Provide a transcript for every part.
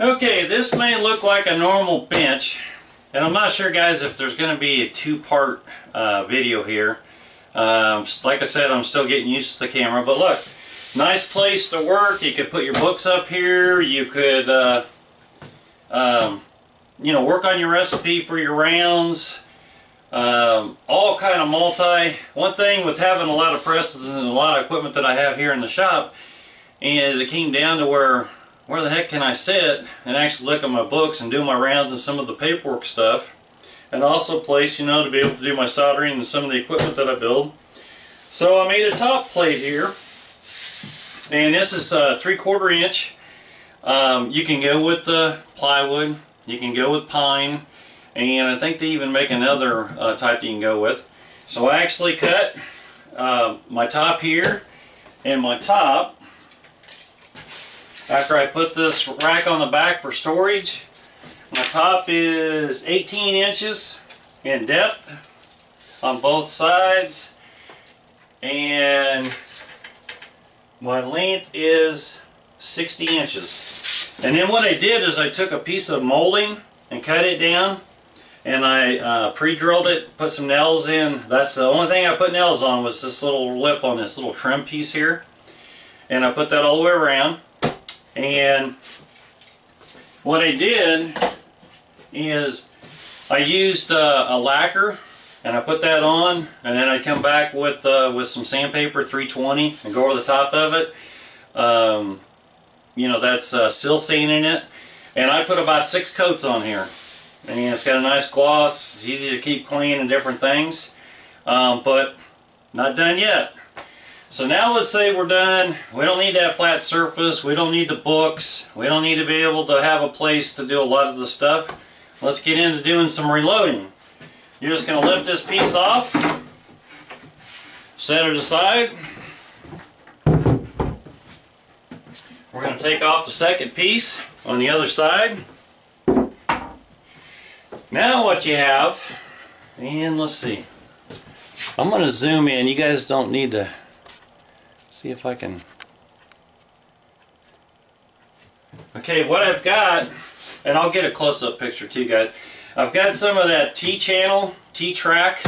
Okay, this may look like a normal bench, and I'm not sure, guys, if there's going to be a two-part video here. Like I said, I'm still getting used to the camera, but look, nice place to work. You could put your books up here. You could, you know, work on your recipe for your rounds. All kind of multi. One thing with having a lot of presses and a lot of equipment that I have here in the shop is it came down to where the heck can I sit and actually look at my books and do my rounds and some of the paperwork stuff, and also place, you know, to be able to do my soldering and some of the equipment that I build. So I made a top plate here, and this is 3/4 inch. You can go with the plywood, you can go with pine, and I think they even make another type you can go with. So I actually cut my top here, and my top, after I put this rack on the back for storage, my top is 18 inches in depth on both sides, and my length is 60 inches. And then what I did is I took a piece of molding and cut it down, and I pre-drilled it, put some nails in. That's the only thing I put nails on, was this little lip on this little trim piece here, and I put that all the way around. And what I did is I used a lacquer, and I put that on, and then I come back with some sandpaper 320 and go over the top of it. You know, that's seal sanding it, and I put about 6 coats on here, and it's got a nice gloss. It's easy to keep clean and different things, but not done yet. So now let's say we're done. We don't need that flat surface. We don't need the books. We don't need to be able to have a place to do a lot of the stuff. Let's get into doing some reloading. You're just going to lift this piece off, set it aside. We're going to take off the second piece on the other side. Now what you have, and let's see. I'm going to zoom in. You guys don't need to. See if I can. Okay, what I've got, and I'll get a close-up picture too, guys. I've got some of that T-channel, T-track.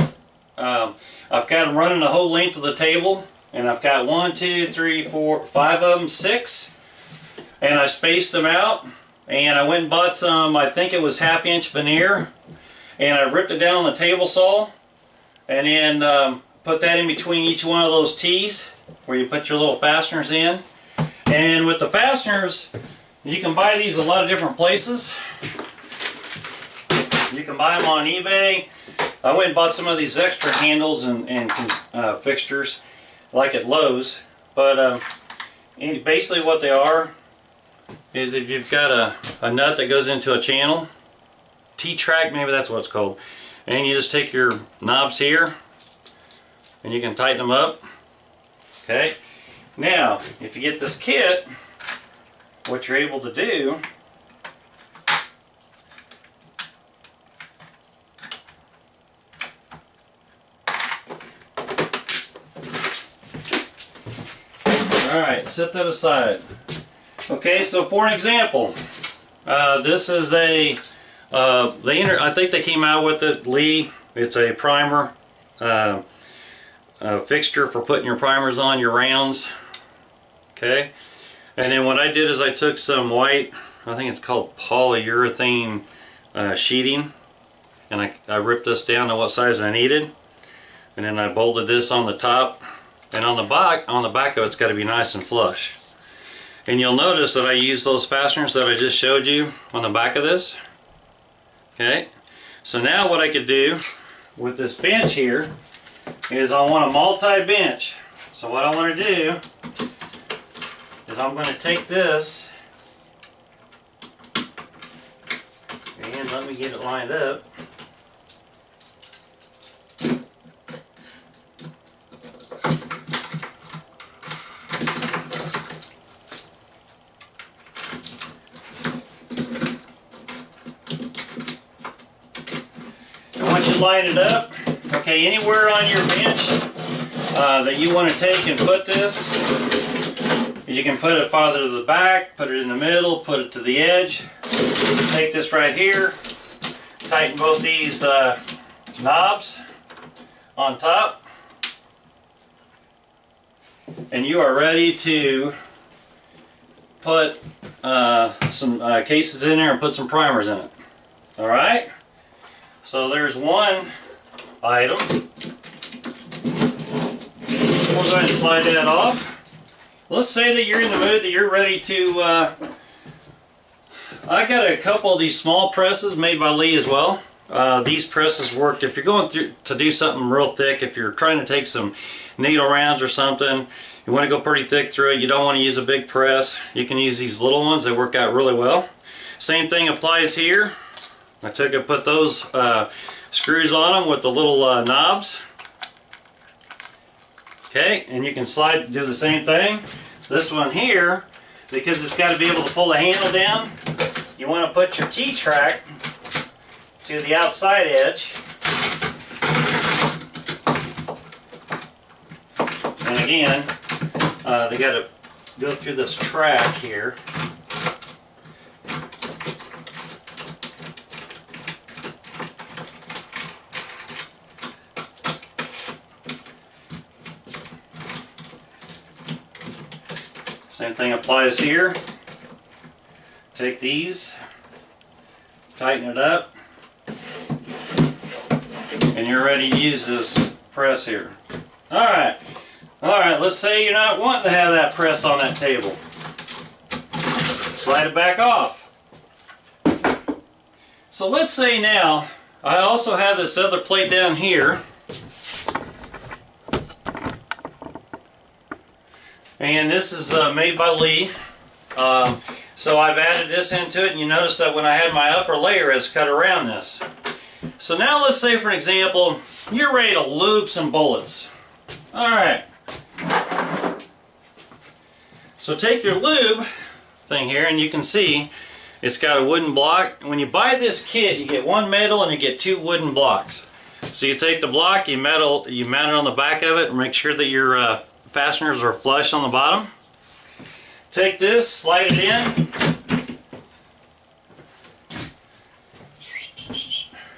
I've got them running the whole length of the table, and I've got 1, 2, 3, 4, 5 of them, 6, and I spaced them out. And I went and bought some, I think it was 1/2 inch veneer, and I ripped it down on the table saw, and then put that in between each one of those T's where you put your little fasteners in. And with the fasteners, you can buy these a lot of different places. You can buy them on eBay. I went and bought some of these extra handles and fixtures, like at Lowe's. But basically what they are is, if you've got a nut that goes into a channel, T-track, maybe that's what it's called, and you just take your knobs here and you can tighten them up. Okay, now if you get this kit, what you're able to do alright, set that aside. Okay, so for an example, this is a I think they came out with it, Lee. It's a primer fixture for putting your primers on your rounds. Okay, and then what I did is I took some white, I think it's called polyurethane sheeting, and I ripped this down to what size I needed, and then I bolted this on the top, and on the back of it's got to be nice and flush. And you'll notice that I use those fasteners that I just showed you on the back of this. Okay, so now what I could do with this bench here is I want a multi-bench. So what I want to do is I'm going to take this, and let me get it lined up. And once you line it up, okay, anywhere on your bench that you want to take and put this, You can put it farther to the back, put it in the middle, put it to the edge. Take this right here, tighten both these knobs on top, and you are ready to put some cases in there and put some primers in it. Alright, so there's one item. We'll go ahead and slide that off. Let's say that you're in the mood that you're ready to, I got a couple of these small presses made by Lee as well. These presses work if you're going through to do something real thick, if you're trying to take some needle rounds or something, you want to go pretty thick through it, you don't want to use a big press, you can use these little ones, they work out really well. Same thing applies here. I took and put those screws on them with the little knobs. Okay, and you can do the same thing. This one here, because it's got to be able to pull the handle down, you want to put your T-track to the outside edge. And again, they got to go through this track here. Same thing applies here. Take these, tighten it up, and you're ready to use this press here. Alright, let's say you're not wanting to have that press on that table. Slide it back off. So let's say now, I also have this other plate down here. And this is made by Lee. So I've added this into it, and you notice that when I had my upper layer, it's cut around this. So now let's say, for an example, you're ready to lube some bullets. Alright. So take your lube thing here, and you can see it's got a wooden block. When you buy this kit, you get one metal and you get two wooden blocks. So you take the block, you mount it on the back of it, and make sure that your fasteners are flush on the bottom. Take this, slide it in.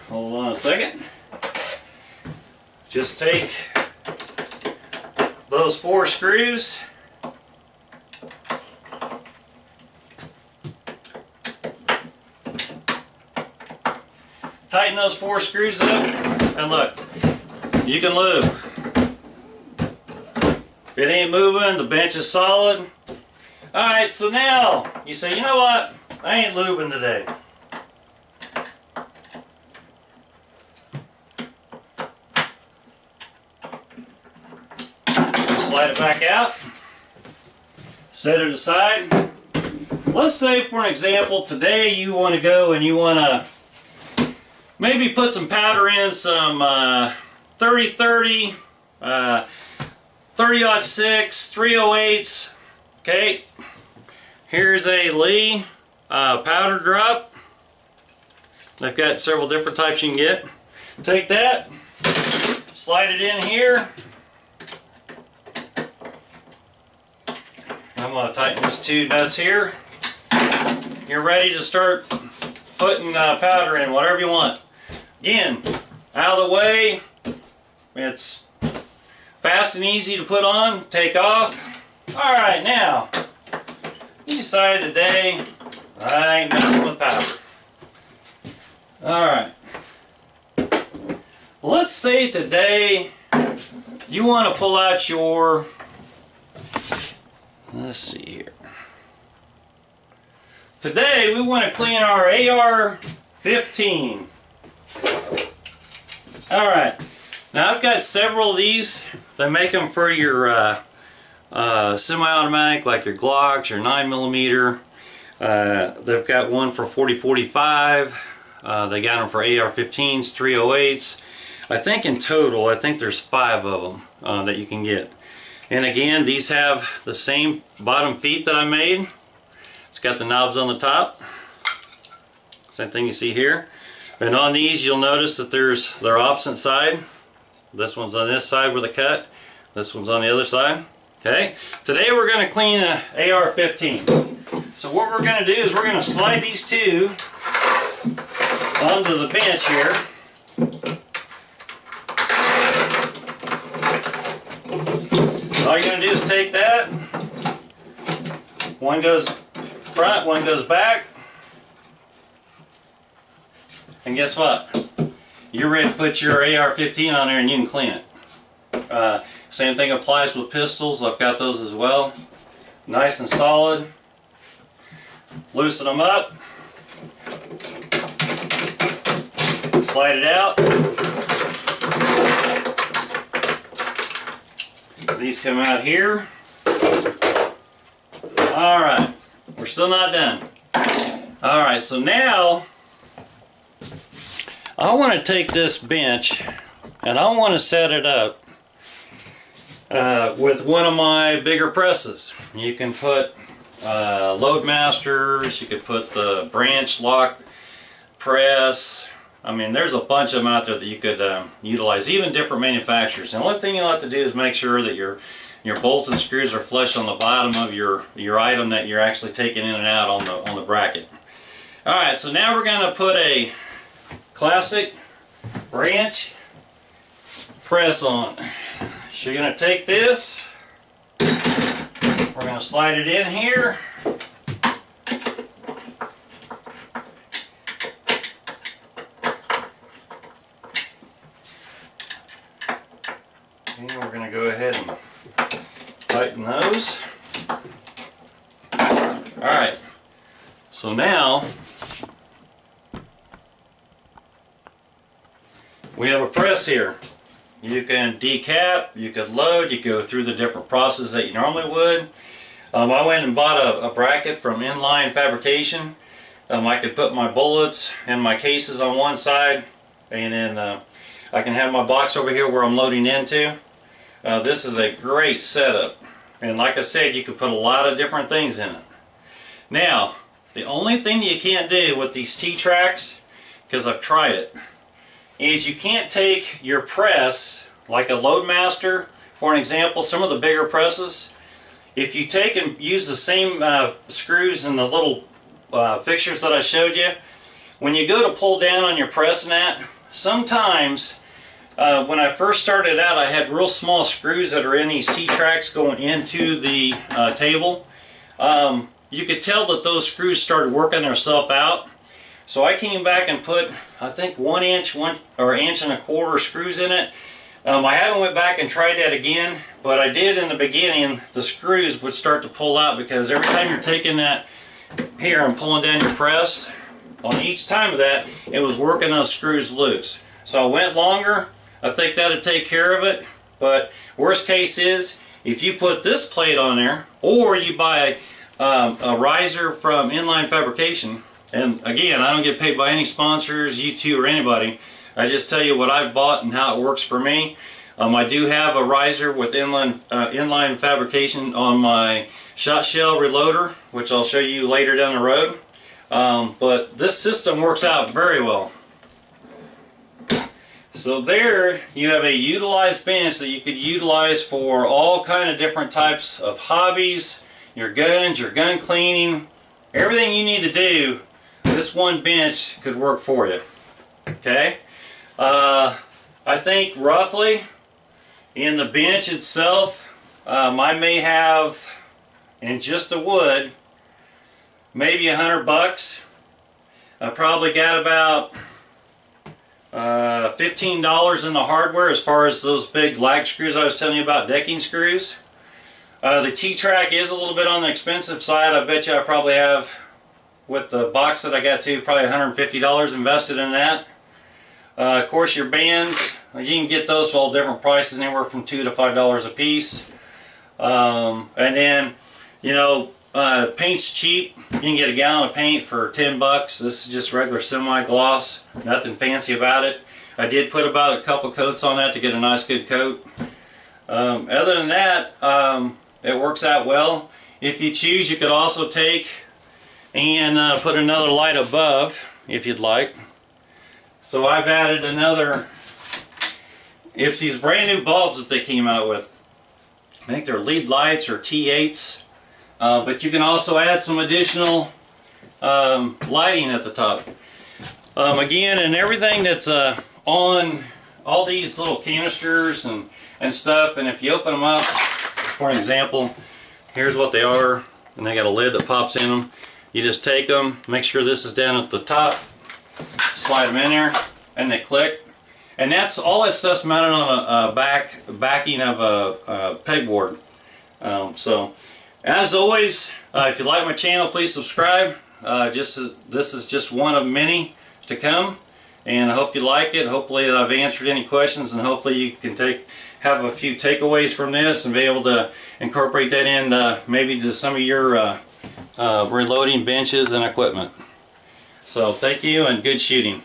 Hold on a second. Just take those 4 screws. Tighten those 4 screws up, and look, you can lube. If it ain't moving, the bench is solid. Alright, so now you say, you know what? I ain't lubing today. Slide it back out. Set it aside. Let's say, for an example, today you want to go and you want to maybe put some powder in, some 30-30, 30-06, 308s. Okay, here's a Lee powder drop. They've got several different types you can get. Take that, slide it in here. I'm going to tighten these 2 nuts here. You're ready to start putting powder in, whatever you want. Again, out of the way. It's fast and easy to put on, take off. Alright, now, you decide today I ain't messing with powder. Alright. Let's say today you want to pull out your, let's see here. Today we want to clean our AR-15. Alright. Now I've got several of these. They make them for your semi-automatic, like your Glocks, your 9mm. They've got one for 40-45. They got them for AR-15s, 308s. I think in total, I think there's 5 of them that you can get. And again, these have the same bottom feet that I made. It's got the knobs on the top. Same thing you see here. And on these, you'll notice that they're opposite side. This one's on this side with a cut. This one's on the other side. Okay, today we're going to clean an AR-15. So what we're going to do is we're going to slide these two onto the bench here. All you're going to do is take that. One goes front, one goes back. And guess what? You're ready to put your AR-15 on there and you can clean it. Same thing applies with pistols. I've got those as well. Nice and solid. Loosen them up. Slide it out. These come out here. Alright, we're still not done. Alright, so now I want to take this bench and I want to set it up with one of my bigger presses. You can put Loadmasters, you could put the branch lock press. I mean, there's a bunch of them out there that you could utilize, even different manufacturers. And the only thing you'll have to do is make sure that your bolts and screws are flush on the bottom of your item that you're actually taking in and out on the bracket. Alright, so now we're going to put a classic branch press on. So you're going to take this, we're going to slide it in here. And we're going to go ahead and tighten those. Alright, so now we have a press here. You can decap, you could load, you go through the different processes that you normally would. I went and bought a bracket from Inline Fabrication. I could put my bullets and my cases on one side, and then I can have my box over here where I'm loading into. This is a great setup, and like I said, you can put a lot of different things in it. Now, the only thing you can't do with these T-tracks, because I've tried it, is you can't take your press, like a Loadmaster, for an example, some of the bigger presses, if you take and use the same screws and the little fixtures that I showed you, when you go to pull down on your press nut, sometimes when I first started out, I had real small screws that are in these T-tracks going into the table. You could tell that those screws started working themselves out. So I came back and put, I think, 1 inch, or 1.25 inch screws in it. I haven't went back and tried that again, but I did in the beginning. The screws would start to pull out because every time you're taking that here and pulling down your press, on each time of that, it was working those screws loose. So I went longer. I think that'll take care of it. But worst case is, if you put this plate on there, or you buy a riser from Inline Fabrication. And again, I don't get paid by any sponsors, YouTube, or anybody. I just tell you what I've bought and how it works for me. I do have a riser with Inline Fabrication on my shot shell reloader, which I'll show you later down the road. But this system works out very well. So there you have a utilized bench that you could utilize for all kind of different types of hobbies, your guns, your gun cleaning, everything you need to do. This one bench could work for you. Okay, I think roughly in the bench itself, I may have, in just the wood, maybe $100. I probably got about $15 in the hardware as far as those big lag screws I was telling you about, decking screws. The T-track is a little bit on the expensive side. I bet you I probably have, with the box that I got to, probably $150 invested in that. Of course, your bands, you can get those for all different prices, anywhere from $2 to $5 a piece. And then, you know, paint's cheap. You can get a gallon of paint for $10. This is just regular semi-gloss, nothing fancy about it. I did put about a couple coats on that to get a nice good coat. Other than that, it works out well. If you choose, you could also take and put another light above if you'd like. So I've added another, it's these brand new bulbs that they came out with. I think they're lead lights or T8s, but you can also add some additional lighting at the top. Again, and everything that's on all these little canisters and stuff, and if you open them up, for an example, here's what they are, and they got a lid that pops in them. You just take them, make sure this is down at the top, slide them in there, and they click. And that's all that stuff's mounted on a backing of a pegboard. So, as always, if you like my channel, please subscribe. This is just one of many to come, and I hope you like it. Hopefully I've answered any questions, and hopefully you can have a few takeaways from this and be able to incorporate that in maybe to some of your reloading benches and equipment. So thank you and good shooting.